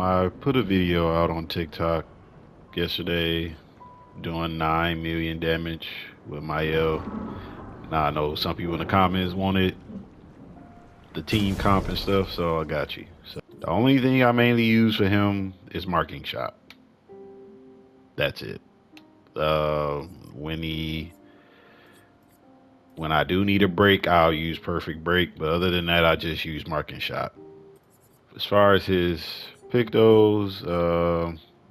I put a video out on TikTok yesterday doing 9 million damage with Maelle. Now I know some people in the comments wanted the team comp and stuff, so I got you. So the only thing I mainly use for him is marking shot. That's it. Uh, when he when I do need a break, I'll use perfect break. But other than that, I just use marking shot. As far as his pick those,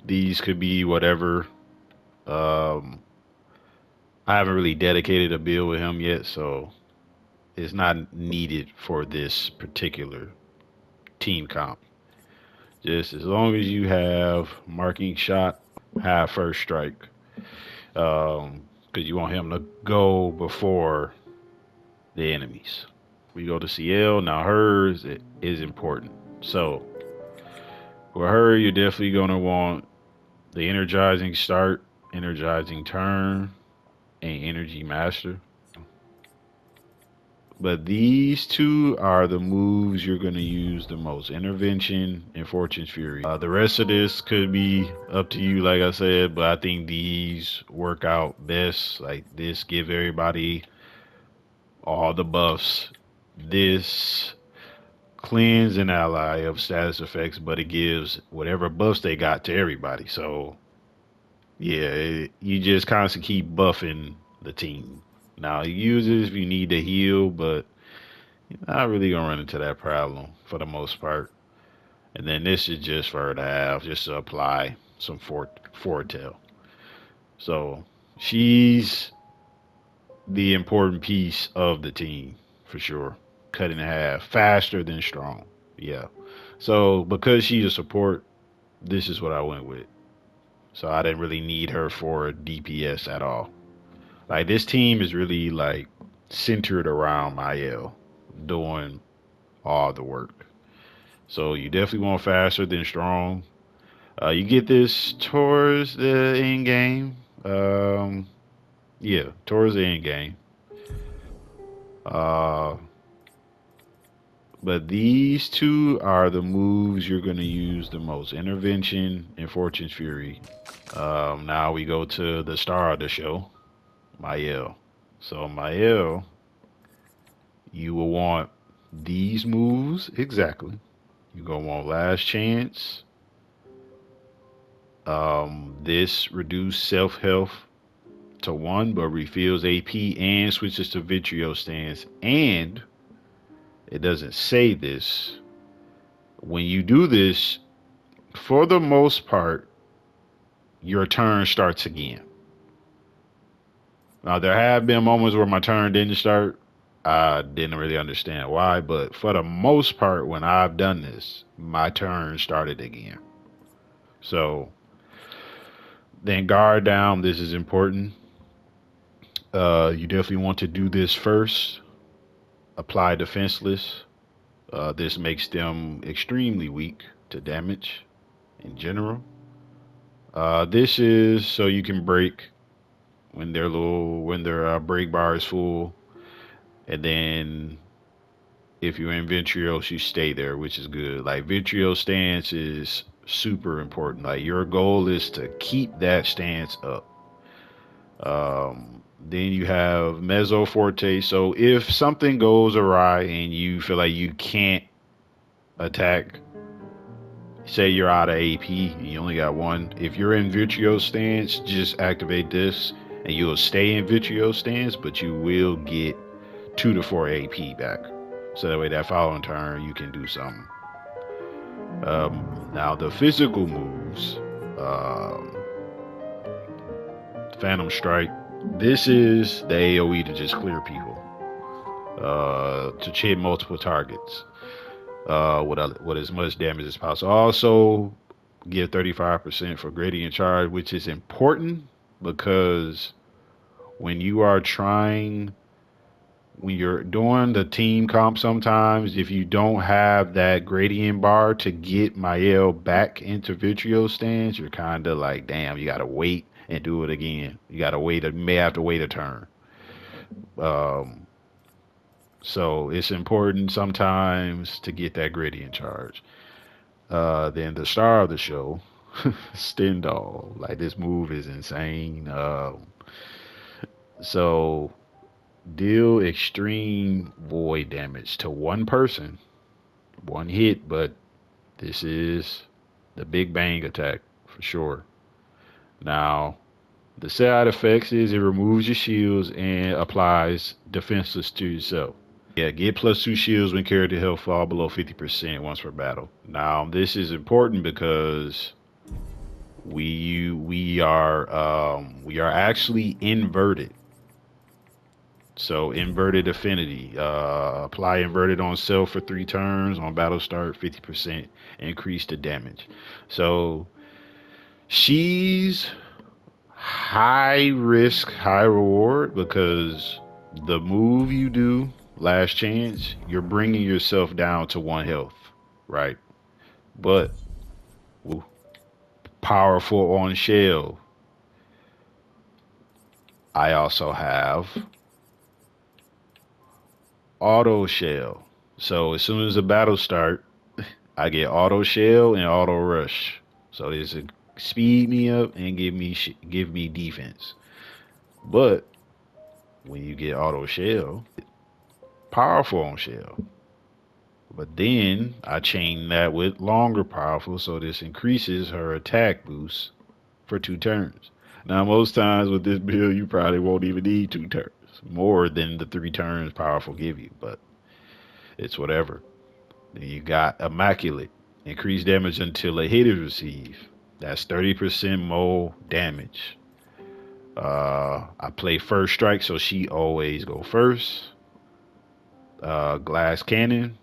these could be whatever. Um, I haven't really dedicated a build with him yet, so it's not needed for this particular team comp. Just as long as you have marking shot, have first strike, because you want him to go before the enemies. We go to CL now. Hers is important. So with her, you're definitely gonna want the energizing start, energizing turn, and energy master. But these two are the moves you're going to use the most: intervention and fortune's fury. The rest of this could be up to you, like I said, but I think these work out best. Like this, give everybody all the buffs. This cleanse an ally of status effects, but it gives whatever buffs they got to everybody. So yeah, you just constantly keep buffing the team. Now, you use it if you need to heal, but you're not really gonna run into that problem for the most part. And then this is just for her to have, just to apply some foretell. So she's the important piece of the team for sure. Cut in half, faster than strong. Yeah. So because she's a support, this is what I went with. So I didn't really need her for DPS at all. Like this team is really like centered around Maelle doing all the work. So you definitely want faster than strong. You get this towards the end game. Yeah, towards the end game. Uh, but these two are the moves you're gonna use the most: intervention and fortune's fury. Now we go to the star of the show, Maelle. So Maelle, you will want these moves exactly. You're gonna want last chance. This reduce self health to one, but refills AP and switches to Vitriol stance. And it doesn't say this. When you do this, for the most part, your turn starts again. Now there have been moments where my turn didn't start. I didn't really understand why, but for the most part, when I've done this, my turn started again. So then guard down. This is important. You definitely want to do this first. Apply defenseless. This makes them extremely weak to damage in general. This is so you can break when their break bar is full, and then if you're in Ventrios, you stay there, which is good. Like Vitriol stance is super important. Like your goal is to keep that stance up. Then you have Mezzo Forte. So if something goes awry and you feel like you can't attack, say you're out of AP and you only got one. If you're in Vitriol stance, just activate this and you'll stay in Vitriol stance, but you will get 2 to 4 AP back. So that way that following turn you can do something. Now the physical moves, Phantom Strike. This is the AoE to just clear people, to hit multiple targets, with as much damage as possible. Also, give 35% for gradient charge, which is important because when you are trying, when you're doing the team comp, sometimes if you don't have that gradient bar to get Maelle back into Vitriol stance, you're kind of like, damn, you gotta wait and do it again. You gotta wait. You may have to wait a turn. Um, so it's important sometimes to get that gradient charge. Then the star of the show, Stendhal. Like this move is insane. So deal extreme void damage to one person, one hit, but this is the Big Bang attack for sure. Now, the side effects is it removes your shields and applies defenseless to yourself. Yeah, get plus 2 shields when character health fall below 50% once per battle. Now, this is important because we are actually inverted. So inverted affinity. Apply inverted on self for 3 turns. On battle start, 50% increase the damage. So she's high risk, high reward because the move you do, last chance, you're bringing yourself down to 1 health, right? But powerful on shell. I also have auto shell. So as soon as the battle start, I get auto shell and auto rush. So it's a speed me up and give me defense. But when you get auto shell, powerful on shell. But then I chain that with longer powerful, so this increases her attack boost for 2 turns. Now most times with this build, you probably won't even need 2 turns, more than the 3 turns powerful give you. But it's whatever. Then you got immaculate, increase damage until a hit is received. That's 30% more damage. I play first strike, so she always go first. Glass cannon,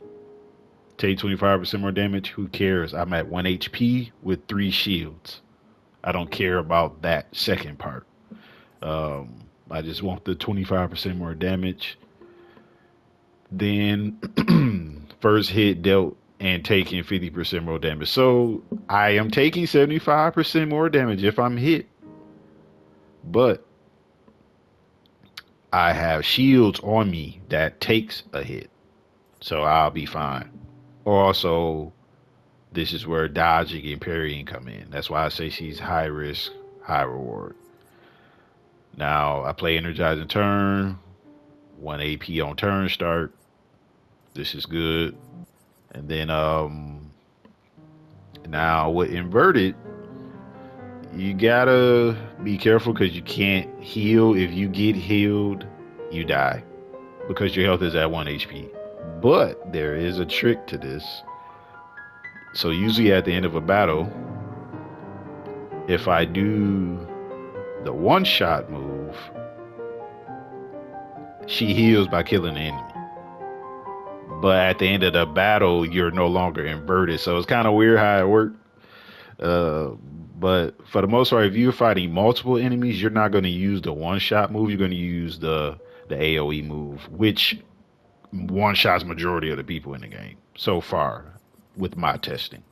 take 25% more damage. Who cares? I'm at 1 HP with 3 shields. I don't care about that second part. I just want the 25% more damage. Then first hit dealt and taking 50% more damage. So I am taking 75% more damage if I'm hit. But I have shields on me that takes a hit. So I'll be fine. Also, this is where dodging and parrying come in. That's why I say she's high risk, high reward. Now I play energizing turn, 1 AP on turn start. This is good. And then now with inverted, you gotta be careful because you can't heal. If you get healed, you die because your health is at 1 HP. But there is a trick to this. So usually at the end of a battle, if I do the one-shot move, she heals by killing the enemy. But at the end of the battle, you're no longer inverted. So it's kind of weird how it worked. But for the most part, if you're fighting multiple enemies, you're not going to use the one-shot move. You're going to use the AoE move, which one-shots majority of the people in the game so far with my testing.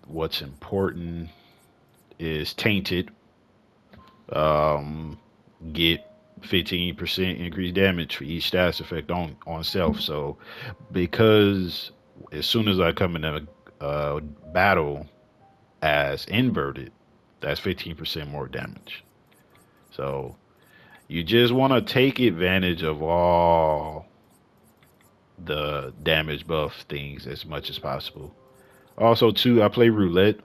What's important is tainted. Get 15% increased damage for each status effect on self. So because as soon as I come in a battle as inverted, that's 15% more damage. So you just want to take advantage of all the damage buff things as much as possible. Also too, I play roulette.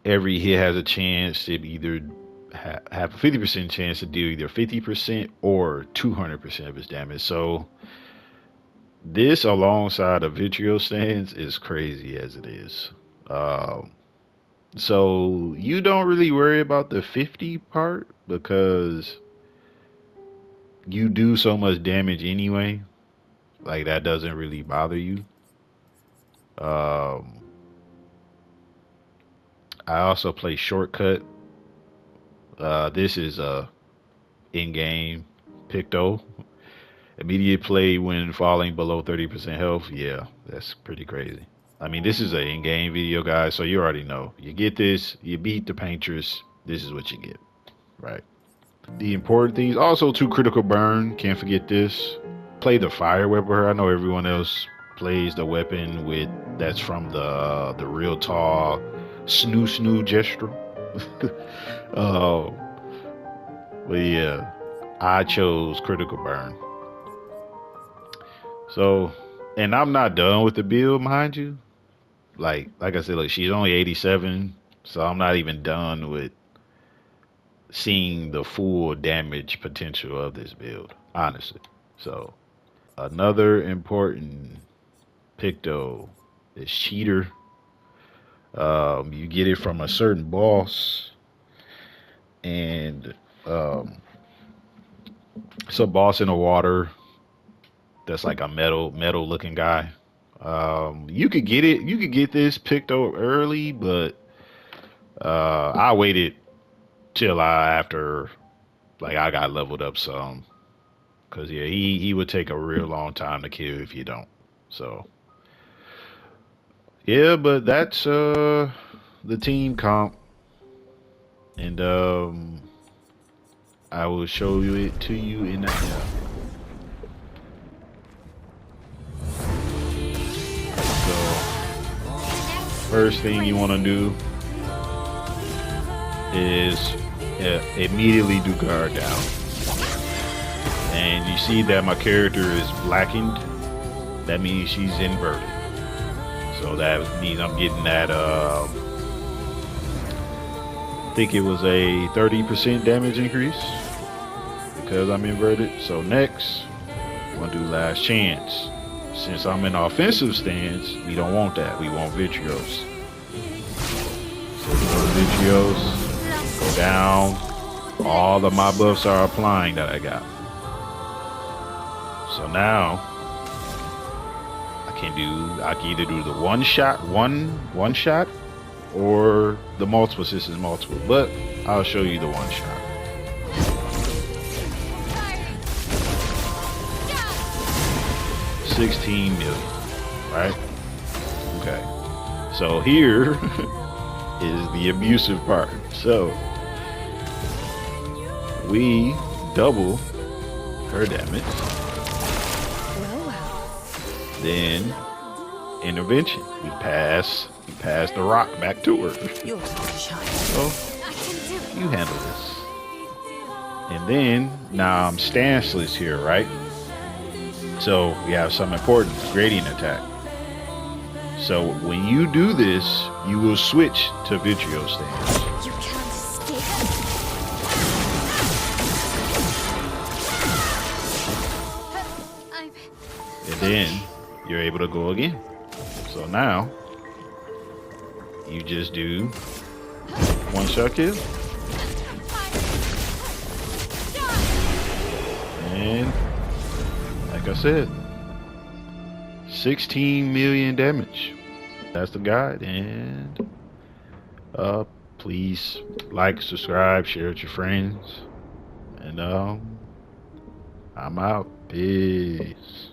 Every hit has a chance to either have a 50% chance to deal either 50% or 200% of its damage. So this alongside a vitriol stance is crazy as it is. So you don't really worry about the 50 part because you do so much damage anyway. Like that doesn't really bother you. I also play shortcut. This is a in-game Picto. Immediate play when falling below 30% health. Yeah, that's pretty crazy. I mean, this is an in-game video, guys, so you already know. You get this, you beat the paintress, this is what you get, right? The important things, also 2 critical burn, can't forget this. Play the fire whip with her. I know everyone else plays the weapon with that's from the real tall snoo gesture. uh, but yeah, I chose critical burn. So, and I'm not done with the build, mind you. Like I said, like she's only 87, so I'm not even done with seeing the full damage potential of this build, honestly. So another important pick though is cheater. You get it from a certain boss, and um, it's a boss in the water that's like a metal looking guy. You could get it. You could get this picked up early, but I waited till after like I got leveled up some, cause yeah, he would take a real long time to kill if you don't. So yeah, but that's the team comp, and I will show you it to you in that. So first thing you want to do is immediately do guard down, and you see that my character is blackened. That means she's inverted. So that means I'm getting that. I think it was a 30% damage increase because I'm inverted. So next, I'm gonna do last chance. Since I'm in offensive stance, we don't want that. We want Vitrios. So we go to Vitrios, go down. All of my buffs are applying that I got. So now I can either do the one shot, or the multiple since it's multiple. But I'll show you the one shot. 16 million, right? Okay. So here is the abusive part. So we double her damage. Then intervention. We pass the rock back to her. So you handle this. And then now I'm stanceless here, right? So we have some important gradient attack. So when you do this, you will switch to Vitriol stance. You can't escape. And then you're able to go again. So now you just do one shot kill. And like I said, 16 million damage. That's the guide. And please like, subscribe, share with your friends. And I'm out. Peace.